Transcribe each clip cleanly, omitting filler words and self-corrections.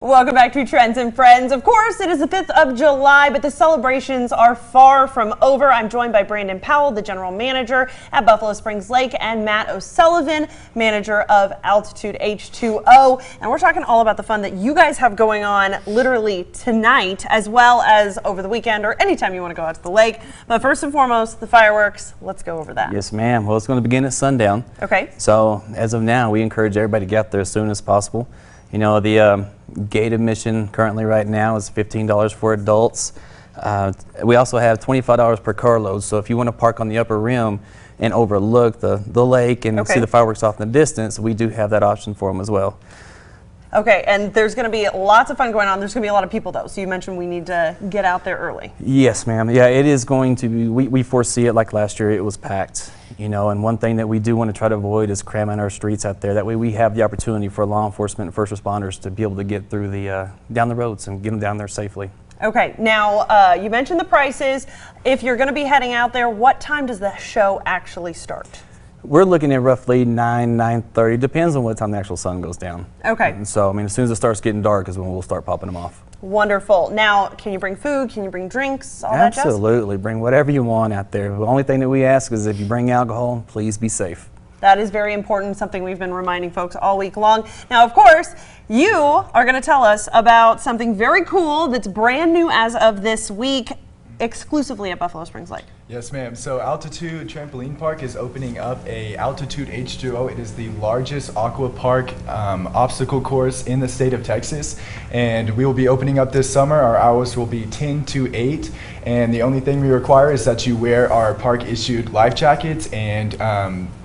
Welcome back to Trends and Friends. Of course, it is the 5th of July, but the celebrations are far from over. I'm joined by Brandon Powell, the general manager at Buffalo Springs Lake, and Matt O'Sullivan, manager of Altitude H2O. And we're talking all about the fun that you guys have going on literally tonight, as well as over the weekend or anytime you want to go out to the lake. But first and foremost, the fireworks. Let's go over that. Yes, ma'am. Well, it's going to begin at sundown. Okay. So as of now, we encourage everybody to get out there as soon as possible. You know, the gate admission currently right now is $15 for adults. We also have $25 per carload. So if you want to park on the upper rim and overlook the lake and see the fireworks off in the distance, we do have that option for them as well. Okay, and there's going to be lots of fun going on. There's going to be a lot of people, though, so you mentioned we need to get out there early. Yes, ma'am. Yeah, it is going to be, we foresee it like last year. It was packed, you know, and one thing that we do want to try to avoid is cramming our streets out there. That way we have the opportunity for law enforcement and first responders to be able to get through the, down the roads and get them down there safely. Okay, now you mentioned the prices. If you're going to be heading out there, what time does the show actually start? We're looking at roughly 9:30. Depends on what time the actual sun goes down. Okay. And so, I mean, as soon as it starts getting dark is when we'll start popping them off. Wonderful. Now, can you bring food? Can you bring drinks? All that jazz? Absolutely. Bring whatever you want out there. The only thing that we ask is if you bring alcohol, please be safe. That is very important, something we've been reminding folks all week long. Now, of course, you are going to tell us about something very cool that's brand new as of this week, exclusively at Buffalo Springs Lake. Yes, ma'am. So Altitude Trampoline Park is opening up a Altitude H2O. It is the largest aqua park obstacle course in the state of Texas, and we will be opening up this summer. Our hours will be 10 to 8, and the only thing we require is that you wear our park issued life jackets and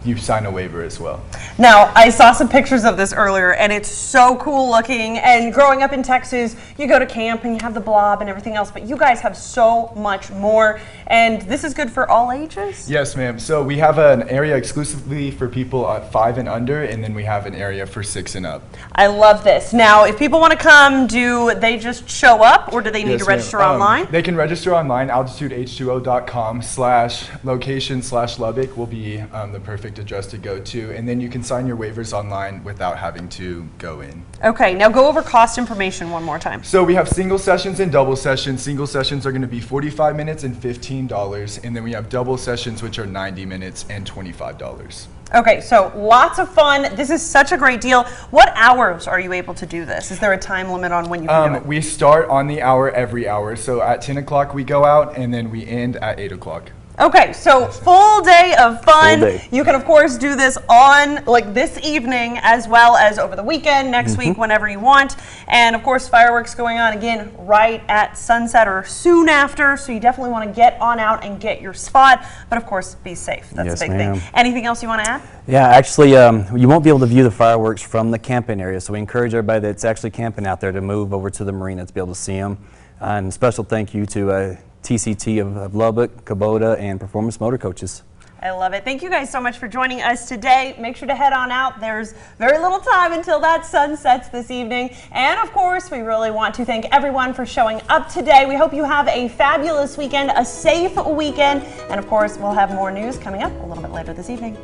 you sign a waiver as well. Now, I saw some pictures of this earlier, and it's so cool looking. And growing up in Texas, you go to camp and you have the blob and everything else, but you guys have so much more, and this is good for all ages? Yes, ma'am. So we have an area exclusively for people at 5 and under, and then we have an area for 6 and up. I love this. Now, if people want to come, do they just show up, or do they need to register online? They can register online. AltitudeH2O.com/location/Lubbock will be the perfect address to go to, and then you can sign your waivers online without having to go in. Okay, now go over cost information one more time. So we have single sessions and double sessions. Single sessions are going to be 45 minutes and $15, and then we have double sessions, which are 90 minutes and $25. Okay, so lots of fun. This is such a great deal. What hours are you able to do this? Is there a time limit on when you can do it? We start on the hour every hour. So at 10 o'clock we go out, and then we end at 8 o'clock. Okay, so full day of fun. Full day. You can, of course, do this on like this evening as well as over the weekend, next week, whenever you want. And, of course, fireworks going on again right at sunset or soon after. So you definitely want to get on out and get your spot. But, of course, be safe. That's a big thing. Anything else you want to add? Yeah, actually, you won't be able to view the fireworks from the camping area. So we encourage everybody that's actually camping out there to move over to the marina to be able to see them. And special thank you to TCT of Lubbock, Kubota, and Performance Motor Coaches. I love it. Thank you guys so much for joining us today. Make sure to head on out. There's very little time until that sun sets this evening. And of course, we really want to thank everyone for showing up today. We hope you have a fabulous weekend, a safe weekend. And of course, we'll have more news coming up a little bit later this evening.